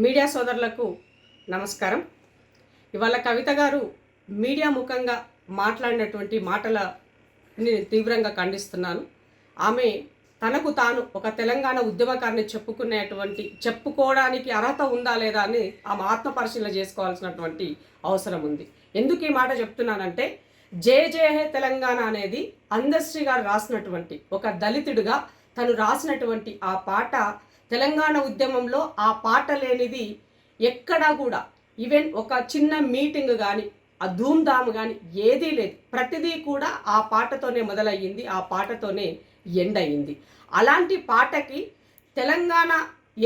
Media సోదరులకు నమస్కారం. ఇవాళ కవిత గారు మీడియా ముఖంగా మాట్లాడినటువంటి మాటలని తీవ్రంగా ఖండిస్తున్నాను. ఆమె తనకు తాను ఒక తెలంగాణ ఉద్యమకారిని చెప్పుకోవడానికి అర్హత ఉందా లేదా అని ఆమె ఆత్మపరిశీలన చేసుకోవాల్సినటువంటి అవసరం ఉంది. ఎందుకు ఈ మాట చెప్తున్నానంటే, జయ జయ హే తెలంగాణ అనేది అందశ్రీ గారు రాసినటువంటి, ఒక దళితుడిగా తను రాసినటువంటి ఆ పాట, తెలంగాణ ఉద్యమంలో ఆ పాట లేనిది ఎక్కడా కూడా, ఈవెన్ ఒక చిన్న మీటింగ్ కానీ ఆ ధూమ్ధామ్ కానీ ఏదీ లేదు. ప్రతిదీ కూడా ఆ పాటతోనే మొదలయ్యింది, ఆ పాటతోనే ఎండ్ అయ్యింది. అలాంటి పాటకి తెలంగాణ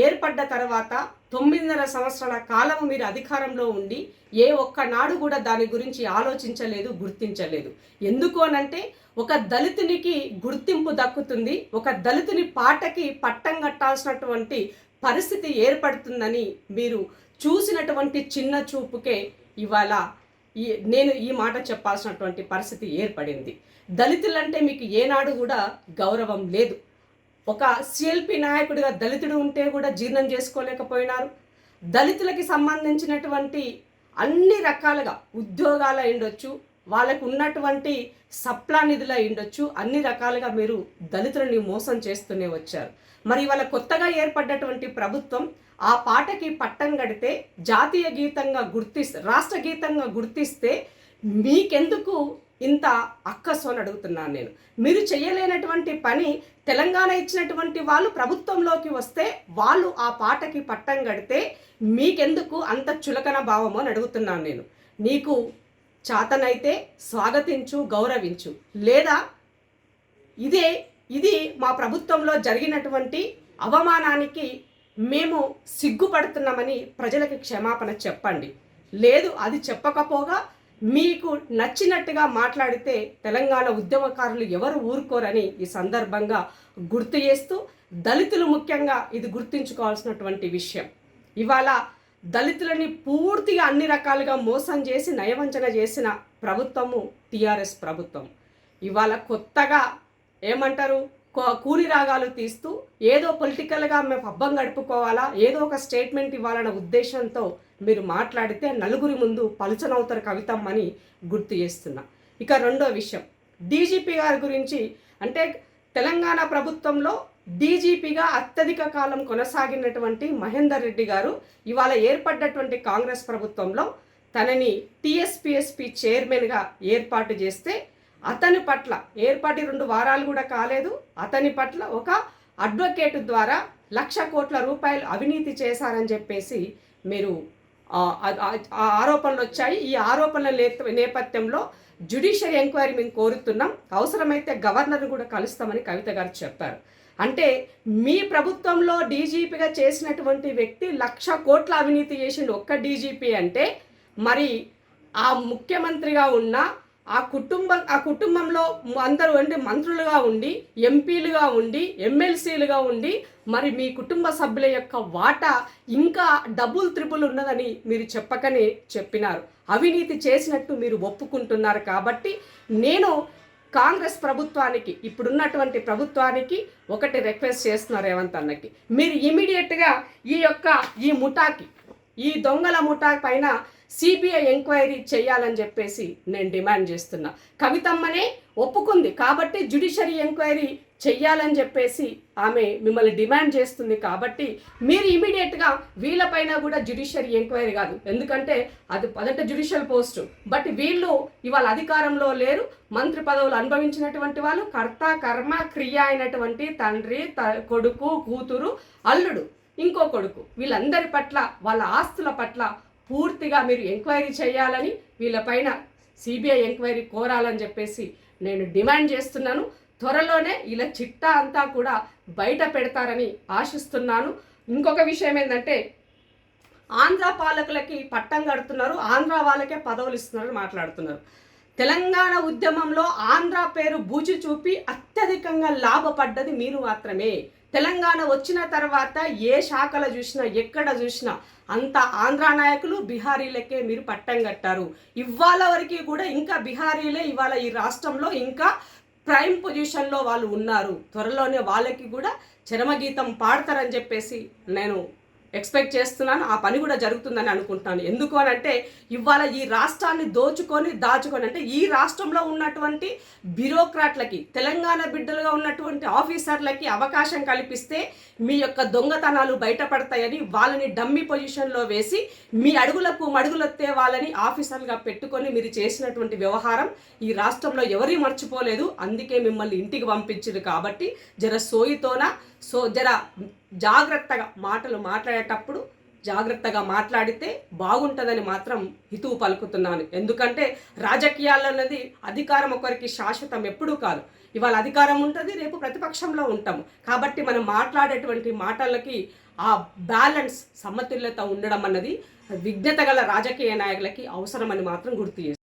ఏర్పడ్డ తర్వాత 9.5 సంవత్సరాల కాలం మీరు అధికారంలో ఉండి ఏ ఒక్కనాడు కూడా దాని గురించి ఆలోచించలేదు, గుర్తించలేదు. ఎందుకు అనంటే, ఒక దళితునికి గుర్తింపు దక్కుతుంది, ఒక దళితుని పాటకి పట్టం కట్టాల్సినటువంటి పరిస్థితి ఏర్పడుతుందని మీరు చూసినటువంటి చిన్న చూపుకే ఇవాళ నేను ఈ మాట చెప్పాల్సినటువంటి పరిస్థితి ఏర్పడింది. దళితులంటే మీకు ఏనాడు కూడా గౌరవం లేదు. ఒక సిఎల్పి నాయకుడిగా దళితుడు ఉంటే కూడా జీర్ణం చేసుకోలేకపోయినారు. దళితులకి సంబంధించినటువంటి అన్ని రకాలుగా ఉద్యోగాలు అయ్యుండొచ్చు, వాళ్ళకు ఉన్నటువంటి సప్లా నిధులు అయ్యుండొచ్చు, అన్ని రకాలుగా మీరు దళితులని మోసం చేస్తూనే వచ్చారు. మరి వాళ్ళ కొత్తగా ఏర్పడ్డటువంటి ప్రభుత్వం ఆ పాటకి పట్టం కడితే, జాతీయ గీతంగా రాష్ట్ర గీతంగా గుర్తిస్తే మీకెందుకు ఇంత అక్కసు అని అడుగుతున్నాను నేను. మీరు చేయలేనటువంటి పని తెలంగాణ ఇచ్చినటువంటి వాళ్ళు ప్రభుత్వంలోకి వస్తే వాళ్ళు ఆ పాటకి పట్టం కడితే మీకెందుకు అంత చులకన భావము అని అడుగుతున్నాను నేను. నీకు చాతనైతే స్వాగతించు, గౌరవించు, లేదా ఇది మా ప్రభుత్వంలో జరిగినటువంటి అవమానానికి మేము సిగ్గుపడుతున్నామని ప్రజలకు క్షమాపణ చెప్పండి. లేదు, అది చెప్పకపోగా మీకు నచ్చినట్టుగా మాట్లాడితే తెలంగాణ ఉద్యమకారులు ఎవరు ఊరుకోరని ఈ సందర్భంగా గుర్తు చేస్తూ, దళితులు ముఖ్యంగా ఇది గుర్తుంచుకోవాల్సినటువంటి విషయం. ఇవాళ దళితులని పూర్తిగా అన్ని రకాలుగా మోసం చేసి నయవంచన చేసిన ప్రభుత్వము టీఆర్ఎస్ ప్రభుత్వం. ఇవాళ కొత్తగా ఏమంటారు, కూలి రాగాలు తీస్తూ ఏదో పొలిటికల్గా మేము పబ్బం గడుపుకోవాలా, ఏదో ఒక స్టేట్మెంట్ ఇవ్వాలన్న ఉద్దేశంతో మీరు మాట్లాడితే నలుగురి ముందు పలుచనవుతారు కవితమ్మని గుర్తు చేస్తున్నా. ఇక రెండో విషయం, డీజీపీ గారి గురించి. అంటే తెలంగాణ ప్రభుత్వంలో డీజీపీగా అత్యధిక కాలం కొనసాగినటువంటి మహేందర్ రెడ్డి గారు ఇవాళ ఏర్పడ్డటువంటి కాంగ్రెస్ ప్రభుత్వంలో తనని టీఎస్పీఎస్పీ చైర్మన్గా ఏర్పాటు చేస్తే, అతని పట్ల ఏర్పాటు 2 వారాలు కూడా కాలేదు, అతని పట్ల ఒక అడ్వకేట్ ద్వారా 1,00,000 కోట్ల రూపాయలు అవినీతి చేశారని చెప్పేసి మీరు ఆరోపణలు వచ్చాయి. ఈ ఆరోపణల నేపథ్యంలో జ్యుడిషియల్ ఎంక్వైరీ మేము కోరుతున్నాం, అవసరమైతే గవర్నర్ని కూడా కలుస్తామని కవిత గారు చెప్పారు. అంటే మీ ప్రభుత్వంలో డీజీపీగా చేసినటువంటి వ్యక్తి 1,00,000 కోట్ల అవినీతి చేసిండు ఒక్క డీజీపీ అంటే, మరి ఆ ముఖ్యమంత్రిగా ఉన్న ఆ కుటుంబంలో అందరూ మంత్రులుగా ఉండి, ఎంపీలుగా ఉండి, ఎమ్మెల్సీలుగా ఉండి, మరి మీ కుటుంబ సభ్యుల యొక్క వాటా ఇంకా డబుల్ త్రిపుల్ ఉన్నదని మీరు చెప్పకనే చెప్పినారు. అవినీతి చేసినట్టు మీరు ఒప్పుకుంటున్నారు. కాబట్టి నేను కాంగ్రెస్ ప్రభుత్వానికి, ఇప్పుడున్నటువంటి ప్రభుత్వానికి ఒకటి రిక్వెస్ట్ చేస్తున్నారు రేవంత్ అన్నకి, మీరు ఇమీడియట్గా ఈ దొంగల ముఠా పైన సిబిఐ ఎంక్వైరీ చేయాలని చెప్పేసి నేను డిమాండ్ చేస్తున్నా. కవితమ్మనే ఒప్పుకుంది కాబట్టి జ్యుడిషియరీ ఎంక్వైరీ చెయ్యాలని చెప్పేసి ఆమె మిమ్మల్ని డిమాండ్ చేస్తుంది. కాబట్టి మీరు ఇమీడియట్గా వీళ్ళపైన కూడా జ్యుడిషియరీ ఎంక్వైరీ కాదు, ఎందుకంటే అది మొదట జ్యుడిషియల్ పోస్టు, బట్ వీళ్ళు ఇవాళ అధికారంలో లేరు, మంత్రి పదవులు అనుభవించినటువంటి వాళ్ళు, కర్త కర్మ క్రియ అయినటువంటి తండ్రి, కొడుకు, కూతురు, అల్లుడు, ఇంకో కొడుకు, వీళ్ళందరి పట్ల, వాళ్ళ ఆస్తుల పట్ల పూర్తిగా మీరు ఎంక్వైరీ చేయాలని, వీళ్ళపైన సిబిఐ ఎంక్వైరీ కోరాలని చెప్పేసి నేను డిమాండ్ చేస్తున్నాను. త్వరలోనే ఇలా చిట్టా అంతా కూడా బయట పెడతారని ఆశిస్తున్నాను. ఇంకొక విషయం ఏంటంటే, ఆంధ్ర పాలకులకి పట్టం కడుతున్నారు, ఆంధ్ర వాళ్ళకే పదవులు ఇస్తున్నారని మాట్లాడుతున్నారు. తెలంగాణ ఉద్యమంలో ఆంధ్ర పేరు బూచి చూపి అత్యధికంగా లాభపడ్డది మీరు మాత్రమే. తెలంగాణ వచ్చిన తర్వాత ఏ శాఖలు చూసినా, ఎక్కడ చూసినా అంత ఆంధ్ర నాయకులు, బిహారీలకే మీరు పట్టం కట్టారు. ఇవాళ వరకు కూడా ఇంకా బిహారీలే ఇవాళ ఈ రాష్ట్రంలో ఇంకా ప్రైమ్ పొజిషన్లో వాళ్ళు ఉన్నారు. త్వరలోనే వాళ్ళకి కూడా చరమగీతం పాడతారని చెప్పేసి నేను ఎక్స్పెక్ట్ చేస్తున్నాను. ఆ పని కూడా జరుగుతుందని అనుకుంటున్నాను. ఎందుకు అని అంటే ఇవాళ ఈ రాష్ట్రాన్ని దాచుకొని అంటే ఈ రాష్ట్రంలో ఉన్నటువంటి బ్యూరోక్రాట్లకి, తెలంగాణ బిడ్డలుగా ఉన్నటువంటి ఆఫీసర్లకి అవకాశం కల్పిస్తే మీ యొక్క దొంగతనాలు బయటపడతాయని వాళ్ళని డమ్మీ పొజిషన్లో వేసి మీ అడుగులకు మడుగులెత్తే వాళ్ళని ఆఫీసర్లుగా పెట్టుకొని మీరు చేసినటువంటి వ్యవహారం ఈ రాష్ట్రంలో ఎవరీ మర్చిపోలేదు. అందుకే మిమ్మల్ని ఇంటికి పంపించారు. కాబట్టి జర జర జాగ్రత్తగా మాటలు మాట్లాడేటప్పుడు జాగ్రత్తగా మాట్లాడితే బాగుంటుందని మాత్రం హితువు పలుకుతున్నాను. ఎందుకంటే రాజకీయాలు అన్నది అధికారం ఒకరికి శాశ్వతం ఎప్పుడూ కాదు. ఇవాళ అధికారం ఉంటుంది, రేపు ప్రతిపక్షంలో ఉంటాము. కాబట్టి మనం మాట్లాడేటువంటి మాటలకి ఆ బ్యాలెన్స్, సమతుల్యత ఉండడం అన్నది విజ్ఞత గల రాజకీయ నాయకులకి అవసరమని మాత్రం గుర్తు చేస్తాను.